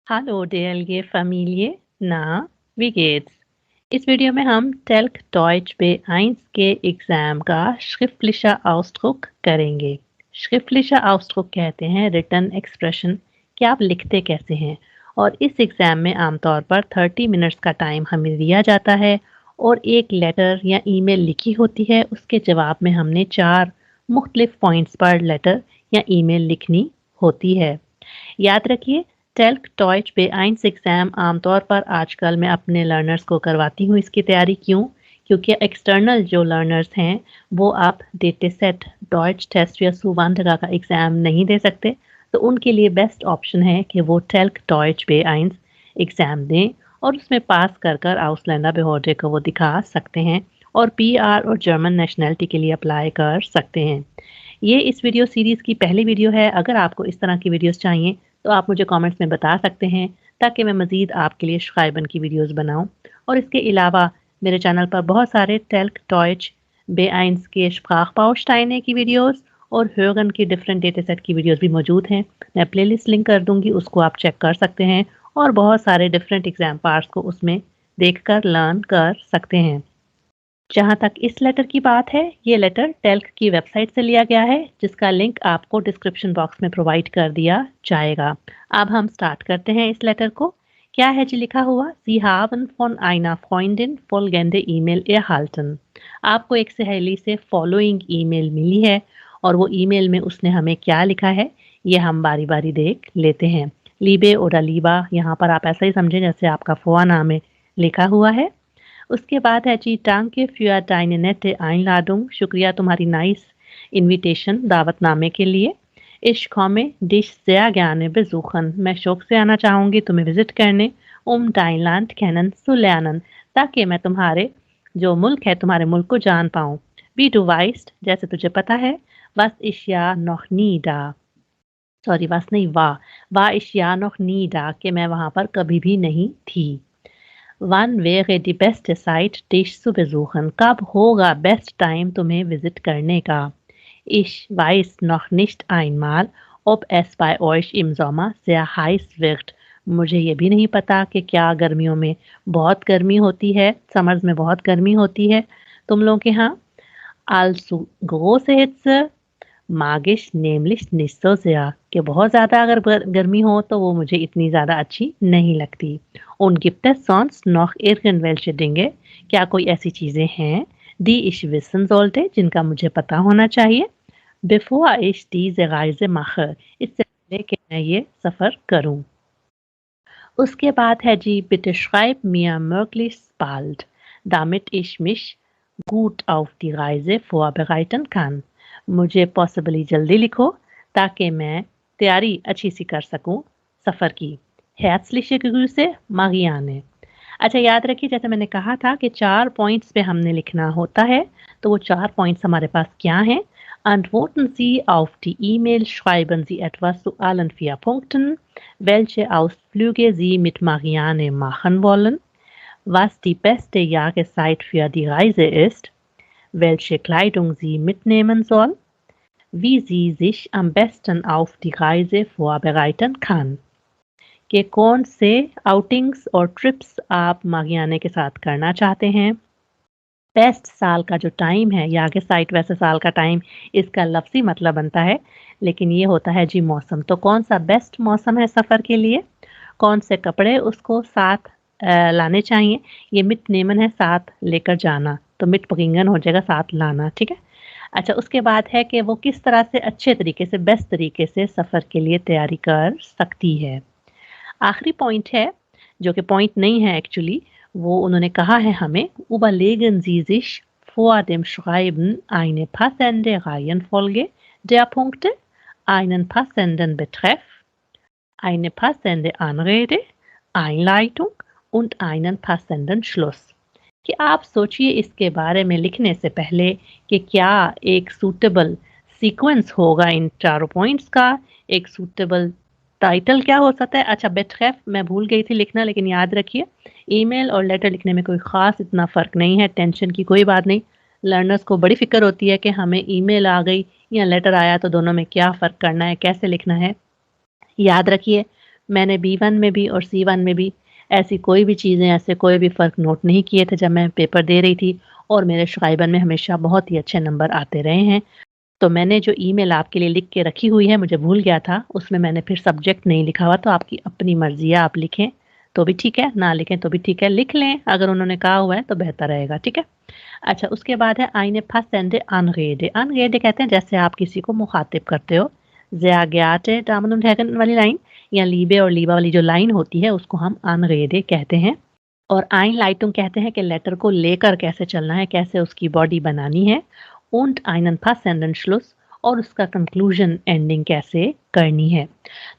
Hallo DLG Familie, na, wie geht's? इस video में हम टेल्क डॉइच B1 के एग्जाम का schriftlicher Ausdruck करेंगे। schriftlicher Ausdruck कहते हैं रिटन एक्सप्रेशन कि आप लिखते कैसे हैं और इस एग्जाम में आमतौर पर 30 मिनट्स का टाइम हमें दिया जाता है और एक लेटर या ईमेल लिखी होती है, उसके जवाब में हमने 4 मुख्तलिफ पॉइंट्स पर लेटर या ईमेल लिखनी होती है। याद रखिए, टेल्क टॉइच B1 एग्ज़ाम आमतौर पर आजकल मैं अपने लर्नर्स को करवाती हूँ इसकी तैयारी। क्यों? क्योंकि एक्सटर्नल जो लर्नर्स हैं वो आप डेटासेट, डॉइच टेस्ट या सुवंडगा का एग्ज़ाम नहीं दे सकते, तो उनके लिए बेस्ट ऑप्शन है कि वो टेल्क टॉइच B1 एग्ज़ाम दें और उसमें पास कर कर आउसलैंडर बेहोडे को वो दिखा सकते हैं और PR और जर्मन नेशनैलिटी के लिए अप्लाई कर सकते हैं। ये इस वीडियो सीरीज़ की पहली वीडियो है। अगर आपको इस तरह की वीडियोस चाहिए तो आप मुझे कमेंट्स में बता सकते हैं ताकि मैं मज़ीद आपके लिए श्राइबन की वीडियोस बनाऊं। और इसके अलावा मेरे चैनल पर बहुत सारे टेल्क टॉइच B1 के Sprachbausteine की वीडियोस और hören की डिफरेंट डेटा सेट की वीडियोस भी मौजूद हैं। मैं प्लेलिस्ट लिंक कर दूंगी, उसको आप चेक कर सकते हैं और बहुत सारे डिफरेंट एग्जाम पार्ट्स को उसमें देखकर लर्न कर सकते हैं। जहाँ तक इस लेटर की बात है, ये लेटर टेल्क की वेबसाइट से लिया गया है, जिसका लिंक आपको डिस्क्रिप्शन बॉक्स में प्रोवाइड कर दिया जाएगा। अब हम स्टार्ट करते हैं इस लेटर को। क्या है जी लिखा हुआ? Sie haben von einer Freundin folgende E-Mail erhalten। आपको एक सहेली से फॉलोइंग ईमेल मिली है और वो ईमेल में उसने हमें क्या लिखा है, ये हम बारी बारी देख लेते हैं। लीबे oder लीबा, यहाँ पर आप ऐसा ही समझें जैसे आपका फुआ नाम है लिखा हुआ है। उसके बाद है जी danke für deine nette Einladung। शुक्रिया तुम्हारी नाइस इनविटेशन, दावतनामे के लिए। Ich komme dich sehr gerne besuchen। मैं शौक से आना चाहूँगी तुम्हें विजिट करने। dein Land kennenzulernen, ताकि मैं तुम्हारे जो मुल्क है, तुम्हारे मुल्क को जान पाऊँ। Wie du weißt, जैसे तुझे पता है। Was ich ja noch nie da, sorry was नहीं war ich ja noch nie da, कि मैं वहाँ पर कभी भी नहीं थी। Wann wäre die beste Zeit, dich zu besuchen? कब होगा बेस्ट टाइम तुम्हें विजिट करने का? Ich weiß noch nicht einmal, ob es bei euch im Sommer sehr heiß wird। मुझे ये भी नहीं पता कि क्या गर्मियों में बहुत गर्मी होती है, समर्स में बहुत गर्मी होती है तुम लोगों के यहाँ। Also große Hitze mag ich nämlich nicht so sehr, कि बहुत ज़्यादा अगर गर्मी हो तो वो मुझे इतनी ज़्यादा अच्छी नहीं लगती। Und gibt es sonst noch irgendwelche Dinge? क्या कोई ऐसी चीज़ें हैं die ich wissen sollte, जिनका मुझे पता होना चाहिए? Bevor ich diese Reise mache, इससे पहले कि मैं ये सफ़र करूं। उसके बाद है जी bitte schreib mir möglichst bald, damit ich mich gut auf die Reise vorbereiten kann। मुझे पॉसिबली जल्दी लिखो ताकि मैं तैयारी अच्छी सी कर सकूं सफ़र की। Herzliche Grüße, Marianne। अच्छा, याद रखिए जैसे मैंने कहा था कि 4 पॉइंट्स पे हमने लिखना होता है, तो वो 4 पॉइंट्स हमारे पास क्या हैं? Antworten Sie auf die E-Mail, schreiben Sie etwas zu allen 4 Punkten, welche Ausflüge Sie mit Marianne machen wollen, was die beste Jahreszeit für die Reise ist, welche Kleidung sie mitnehmen soll, wie sie sich am besten auf die Reise vorbereiten kann। कि कौन से outings और trips आप मागियाने के साथ करना चाहते हैं। बेस्ट साल का जो टाइम है, या आगे साइट वैसे साल का टाइम इसका लफ्ज़ी मतलब बनता है, लेकिन ये होता है जी मौसम। तो कौन सा बेस्ट मौसम है सफ़र के लिए, कौन से कपड़े उसको साथ लाने चाहिए। ये मिट नेमन है साथ लेकर जाना, तो मिट पकिंगन हो जाएगा साथ लाना, ठीक है। अच्छा, उसके बाद है कि वो किस तरह से अच्छे तरीके से, बेस्ट तरीके से सफ़र के लिए तैयारी कर सकती है। आखिरी पॉइंट है जो कि पॉइंट नहीं है एक्चुअली, वो उन्होंने कहा है हमें überlegen Sie sich vor dem Schreiben eine passende Reihenfolge der Punkte, einen passenden Betreff, eine passende Anrede, Einleitung und einen passenden Schluss। कि आप सोचिए इसके बारे में लिखने से पहले कि क्या एक सूटेबल सीक्वेंस होगा इन चारों पॉइंट्स का, एक सूटेबल टाइटल क्या हो सकता है। अच्छा, बेटखैफ मैं भूल गई थी लिखना, लेकिन याद रखिए ईमेल और लेटर लिखने में कोई ख़ास इतना फ़र्क नहीं है, टेंशन की कोई बात नहीं। लर्नर्स को बड़ी फ़िक्र होती है कि हमें ईमेल आ गई या लेटर आया तो दोनों में क्या फ़र्क करना है, कैसे लिखना है। याद रखिए मैंने B1 में भी और C1 में भी ऐसी कोई भी चीज़ें, ऐसे कोई भी फ़र्क नोट नहीं किए थे जब मैं पेपर दे रही थी, और मेरे शाइबन में हमेशा बहुत ही अच्छे नंबर आते रहे हैं। तो मैंने जो ईमेल आपके लिए लिख के रखी हुई है, मुझे भूल गया था, उसमें मैंने फिर सब्जेक्ट नहीं लिखा हुआ, तो आपकी अपनी मर्ज़ी है, आप लिखें तो भी ठीक है, ना लिखें तो भी ठीक है, लिख लें अगर उन्होंने कहा हुआ है तो बेहतर रहेगा, ठीक है? अच्छा, उसके बाद है eine passende Anrede। Anrede कहते हैं जैसे आप किसी को मुखातिब करते हो। Sehr geehrte Damen und Herren वाली लाइन या लीबे और लीबा वाली जो लाइन होती है उसको हम Anrede कहते हैं। और Einleitung कहते हैं कि लेटर को लेकर कैसे चलना है, कैसे उसकी बॉडी बनानी है। Und einen passenden Schluss और उसका कंक्लूजन एंडिंग कैसे करनी है।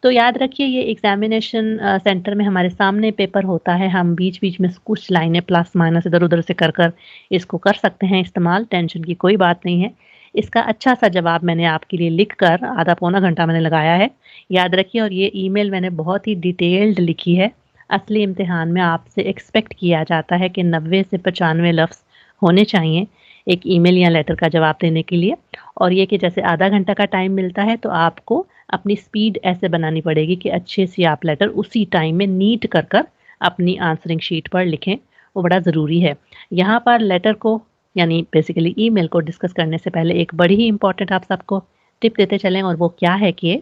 तो याद रखिए ये एग्जामिनेशन सेंटर में हमारे सामने पेपर होता है, हम बीच-बीच में कुछ लाइनें प्लस माइनस इधर-उधर से कर इसको कर सकते हैं इस्तेमाल, टेंशन की कोई बात नहीं है। इसका अच्छा-सा जवाब मैंने आपके लिए लिख कर आधा पौना घंटा मैंने लगाया है, याद रखिए। और ये ईमेल मैंने बहुत ही डिटेल्ड लिखी है। असली इम्तिहान में आपसे एक्सपेक्ट किया जाता है कि 90 से 95 लफ्ज़ होने चाहिए एक ईमेल या लेटर का जवाब देने के लिए। और ये कि जैसे आधा घंटा का टाइम मिलता है तो आपको अपनी स्पीड ऐसे बनानी पड़ेगी कि अच्छे से आप लेटर उसी टाइम में नीट कर अपनी आंसरिंग शीट पर लिखें, वो बड़ा ज़रूरी है। यहाँ पर लेटर को यानी बेसिकली ईमेल को डिस्कस करने से पहले एक बड़ी ही इम्पोर्टेंट आप सबको टिप देते चलें, और वो क्या है कि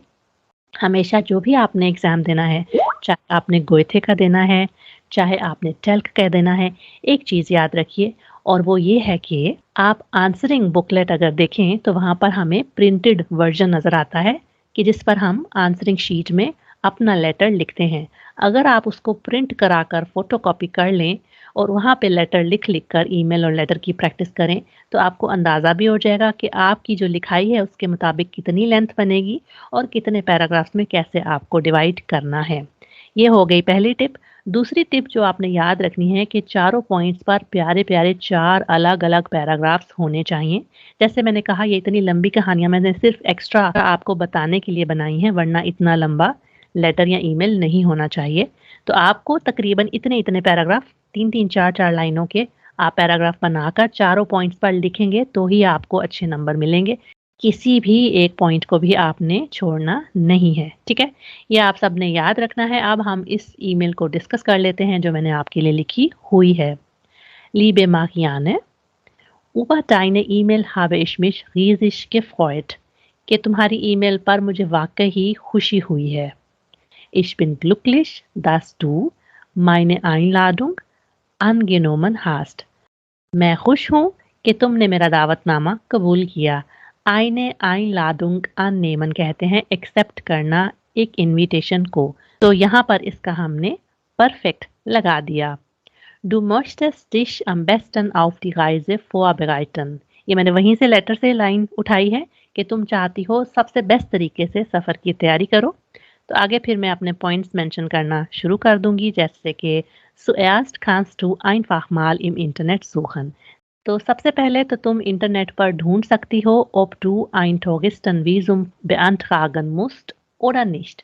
हमेशा जो भी आपने एग्ज़ाम देना है, चाहे आपने गोएथे का देना है, चाहे आपने टेल्क का देना है, एक चीज़ याद रखिए, और वो ये है कि आप आंसरिंग बुकलेट अगर देखें तो वहाँ पर हमें प्रिंटेड वर्ज़न नज़र आता है कि जिस पर हम आंसरिंग शीट में अपना लेटर लिखते हैं। अगर आप उसको प्रिंट कराकर फ़ोटोकॉपी कर लें और वहाँ पे लेटर लिख-लिख कर ईमेल और लेटर की प्रैक्टिस करें, तो आपको अंदाज़ा भी हो जाएगा कि आपकी जो लिखाई है उसके मुताबिक कितनी लेंथ बनेगी और कितने पैराग्राफ्स में कैसे आपको डिवाइड करना है। ये हो गई पहली टिप। दूसरी टिप जो आपने याद रखनी है कि चारों पॉइंट्स पर प्यारे-प्यारे 4 अलग-अलग पैराग्राफ्स होने चाहिए। जैसे मैंने कहा ये इतनी लंबी कहानियाँ मैंने सिर्फ़ एक्स्ट्रा आपको बताने के लिए बनाई हैं, वरना इतना लंबा लेटर या ईमेल नहीं होना चाहिए। तो आपको तकरीबन इतने-इतने पैराग्राफ 3-3 4-4 लाइनों के आप पैराग्राफ बनाकर चारों पॉइंट्स पर लिखेंगे तो ही आपको अच्छे नंबर मिलेंगे। किसी भी एक पॉइंट को भी आपने छोड़ना नहीं है, ठीक है? ये आप सबने याद रखना है। अब हम इस ईमेल को डिस्कस कर लेते हैं जो मैंने आपके लिए लिखी हुई है। Liebe Marianne, über deine E-Mail habe ich mich riesig gefreut कि तुम्हारी ईमेल पर मुझे वाक़ई ही खुशी हुई है। Ich bin glücklich, dass du meine Einladung angenommen hast। मैं खुश हूँ कि तुमने मेरा दावतनामा कबूल किया। Eine Einladung annehmen कहते हैं एक्सेप्ट करना एक इनविटेशन को। तो यहाँ पर इसका हमने परफेक्ट लगा दिया। Du möchtest dich am besten auf die Reise vorbereiten। ये मैंने वहीं से लेटर से लाइन उठाई है कि तुम चाहती हो सबसे बेस्ट तरीके से सफ़र की तैयारी करो। तो आगे फिर मैं अपने पॉइंट्स मेंशन करना शुरू कर दूँगी, जैसे कि Zuerst kannst du einfach mal im Internet suchen। तो सबसे पहले तो तुम इंटरनेट पर ढूंढ सकती हो ob du ein Touristenvisum beantragen musst oder nicht,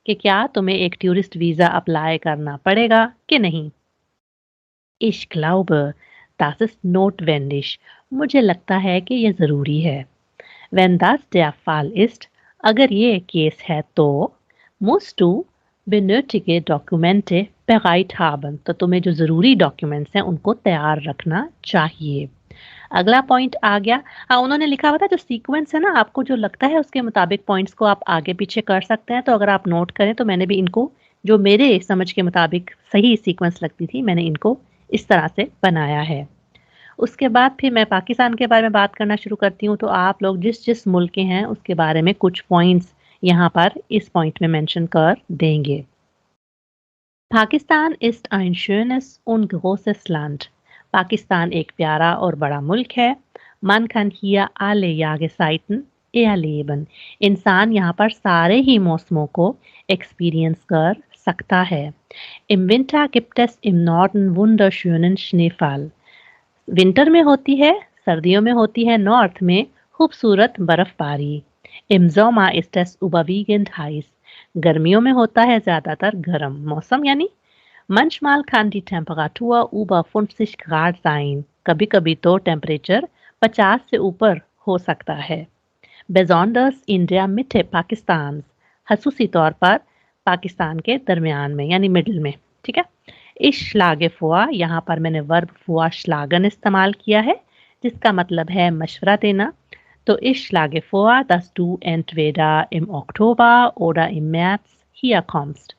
कि क्या तुम्हें एक टूरिस्ट वीज़ा अप्लाई करना पड़ेगा कि नहीं। Ich glaube, das ist notwendig। मुझे लगता है कि ये ज़रूरी है। Wenn das der Fall ist, अगर ये केस है तो musst du benötigte Dokumente bereit haben। तो तुम्हें जो ज़रूरी डॉक्यूमेंट्स हैं उनको तैयार रखना चाहिए। अगला पॉइंट आ गया। हाँ, उन्होंने लिखा हुआ था जो सीक्वेंस है ना, आपको जो लगता है उसके मुताबिक पॉइंट्स को आप आगे पीछे कर सकते हैं। तो अगर आप नोट करें तो मैंने भी इनको जो मेरे समझ के मुताबिक सही सीक्वेंस लगती थी, मैंने इनको इस तरह से बनाया है। उसके बाद फिर मैं पाकिस्तान के बारे में बात करना शुरू करती हूँ, तो आप लोग जिस-जिस मुल्क के हैं उसके बारे में कुछ पॉइंट्स यहाँ पर इस पॉइंट में मेंशन कर देंगे। Pakistan ist ein schönes und großes Land। Pakistan एक प्यारा और बड़ा मुल्क है। Man kann hier alle Jahreszeiten erleben। इंसान यहाँ पर सारे ही मौसमों को एक्सपीरियंस कर सकता है। Im Winter gibt es im Norden wunderschönen Schneefall। Winter में होती है, सर्दियों में होती है नॉर्थ में खूबसूरत बर्फबारी। Im Sommer ist es überwiegend heiß। गर्मियों में होता है ज़्यादातर गर्म मौसम यानी। Manchmal kann die Temperatur über 50 Grad sein। कभी-कभी तो टेम्परेचर 50 से ऊपर हो सकता है। Besonders in der Mitte Pakistans। खसूसी तौर पर पाकिस्तान के दरमियान में यानी मिडिल में। ठीक है। Ich schlage vor, यहाँ पर मैंने वर्ब vorschlagen इस्तेमाल किया है जिसका मतलब है मशवरा देना। तो ich schlage vor, dass du entweder im Oktober oder im März hier kommst।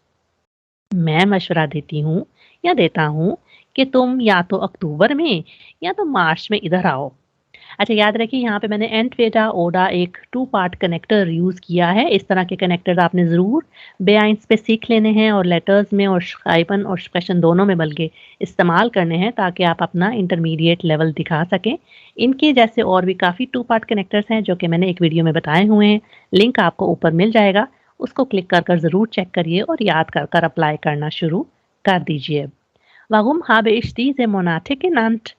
मैं मशवरा देती हूँ या देता हूँ कि तुम या तो अक्टूबर में या तो मार्च में इधर आओ। अच्छा, याद रखिए यहाँ पे मैंने एंटवेडा ओडा एक 2 पार्ट कनेक्टर यूज़ किया है। इस तरह के कनेक्टर्स आपने ज़रूर बेआइंस पे सीख लेने हैं और लेटर्स में और श्राइबन और स्प्रेशन दोनों में बल्कि इस्तेमाल करने हैं ताकि आप अपना इंटरमीडिएट लेवल दिखा सकें। इनके जैसे और भी काफ़ी 2 पार्ट कनेक्टर्स हैं जो कि मैंने एक वीडियो में बताए हुए हैं। लिंक आपको ऊपर मिल जाएगा, उसको क्लिक कर ज़रूर चेक करिए और याद कर अप्लाई करना शुरू कर दीजिए। Warum habe ich diese Monate genannt?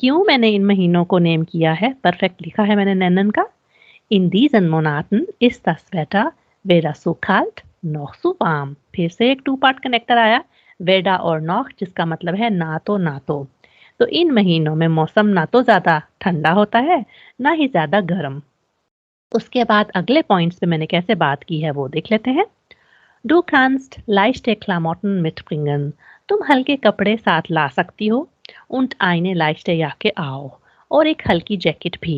क्यों मैंने इन महीनों को नेम किया है? परफेक्ट लिखा है मैंने nennen का। In diesen Monaten ist das Wetter weder so kalt noch so warm। फिर से एक 2 पार्ट कनेक्टर आया, weder और noch जिसका मतलब है ना तो। तो इन महीनों में मौसम ना तो ज़्यादा ठंडा होता है ना ही ज़्यादा गर्म। उसके बाद अगले पॉइंट्स पे मैंने कैसे बात की है वो देख लेते हैं। Du kannst leichte Klamotten mitbringen। तुम हल्के कपड़े साथ ला सकती हो। Und eine leichte Jacke auch। और एक हल्की जैकेट भी।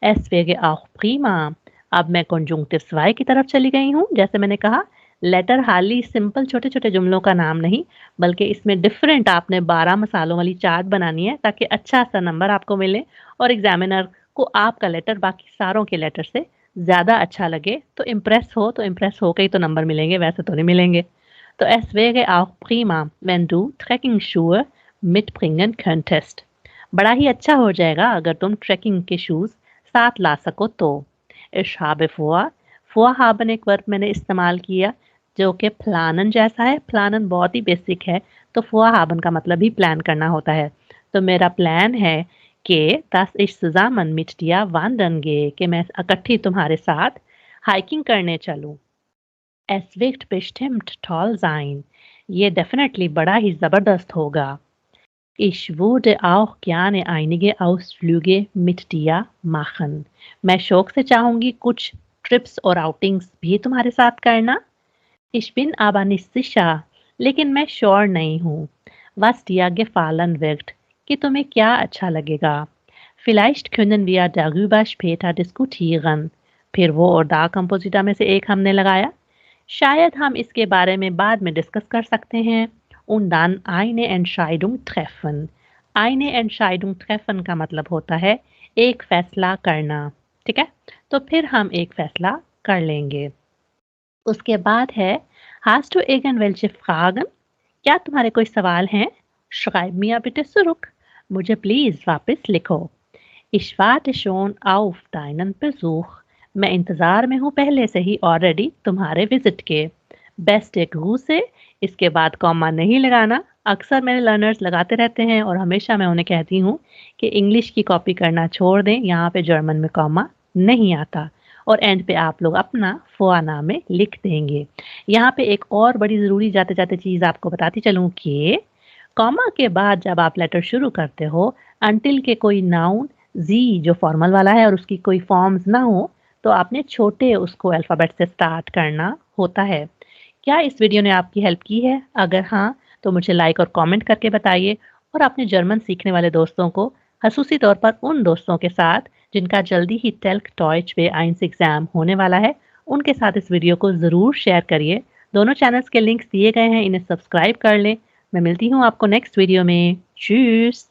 Es wäre auch prima। अब मैं conjunctive 2 की तरफ चली गई हूँ। जैसे मैंने कहा, लेटर हाल ही सिंपल छोटे छोटे जुमलों का नाम नहीं बल्कि इसमें डिफरेंट आपने 12 मसालों वाली चार्ट बनानी है ताकि अच्छा सा नंबर आपको मिले और एग्जामिनर को आपका लेटर बाकी सारों के लेटर से ज़्यादा अच्छा लगे। तो इम्प्रेस हो के ही तो नंबर मिलेंगे, वैसे तो नहीं मिलेंगे। तो es wäre auch prima wenn du Trekkingschuhe mitbringen könntest। बड़ा ही अच्छा हो जाएगा अगर तुम ट्रैकिंग के शूज़ साथ ला सको तो। Ich habe vor। vorhaben एक वर्ब मैंने इस्तेमाल किया जो कि प्लानन जैसा है। प्लानन बहुत ही बेसिक है तो vorhaben का मतलब ही प्लान करना होता है। तो मेरा प्लान है कि dass ich zusammen mit dir wandern gehe कि मैं इकट्ठी तुम्हारे साथ हाइकिंग करने चलूं। Es wird bestimmt toll sein। ये डेफिनेटली बड़ा ही ज़बरदस्त होगा। Ich würde auch gerne einige Ausflüge mit dir machen। मैं शौक से चाहूंगी कुछ ट्रिप्स और आउटिंग्स भी तुम्हारे साथ करना। Ich bin aber nicht sicher। लेकिन मैं श्योर नहीं हूँ। Was dir gefallen wird। कि तुम्हें क्या अच्छा लगेगा। Vielleicht können wir darüber später diskutieren। फिर वो और दा कंपोजिटा में से एक हमने लगाया। शायद हम इसके बारे में बाद में डिस्कस कर सकते हैं। Und dann eine Entscheidung treffen। eine Entscheidung treffen का मतलब होता है एक फैसला करना। ठीक है, तो फिर हम एक फैसला कर लेंगे। उसके बाद है Hast du irgendwelche Fragen? क्या तुम्हारे कोई सवाल हैं? Schreib mir bitte zurück। मुझे प्लीज वापस लिखो। Ich warte schon auf deinen Besuch। मैं इंतजार में हूँ पहले से ही ऑलरेडी तुम्हारे विजिट के। बेस्ट ग्रूसे। इसके बाद कॉमा नहीं लगाना। अक्सर मेरे लर्नर्स लगाते रहते हैं और हमेशा मैं उन्हें कहती हूँ कि इंग्लिश की कॉपी करना छोड़ दें, यहाँ पे जर्मन में कॉमा नहीं आता और एंड पे आप लोग अपना फ़ोआना में लिख देंगे। यहाँ पे एक और बड़ी ज़रूरी जाते जाते चीज़ आपको बताती चलूँ कि कॉमा के बाद जब आप लेटर शुरू करते हो अंटिल के कोई नाउन जी जो फॉर्मल वाला है और उसकी कोई फॉर्म्स ना हो तो आपने छोटे उसको अल्फ़ाबेट से स्टार्ट करना होता है। क्या इस वीडियो ने आपकी हेल्प की है? अगर हाँ तो मुझे लाइक और कमेंट करके बताइए और अपने जर्मन सीखने वाले दोस्तों को, खसूसी तौर पर उन दोस्तों के साथ जिनका जल्दी ही टेल्क टॉयच B1 एग्ज़ाम होने वाला है, उनके साथ इस वीडियो को ज़रूर शेयर करिए। दोनों चैनल्स के लिंक्स दिए गए हैं, इन्हें सब्सक्राइब कर लें। मैं मिलती हूँ आपको नेक्स्ट वीडियो में। चीयर्स।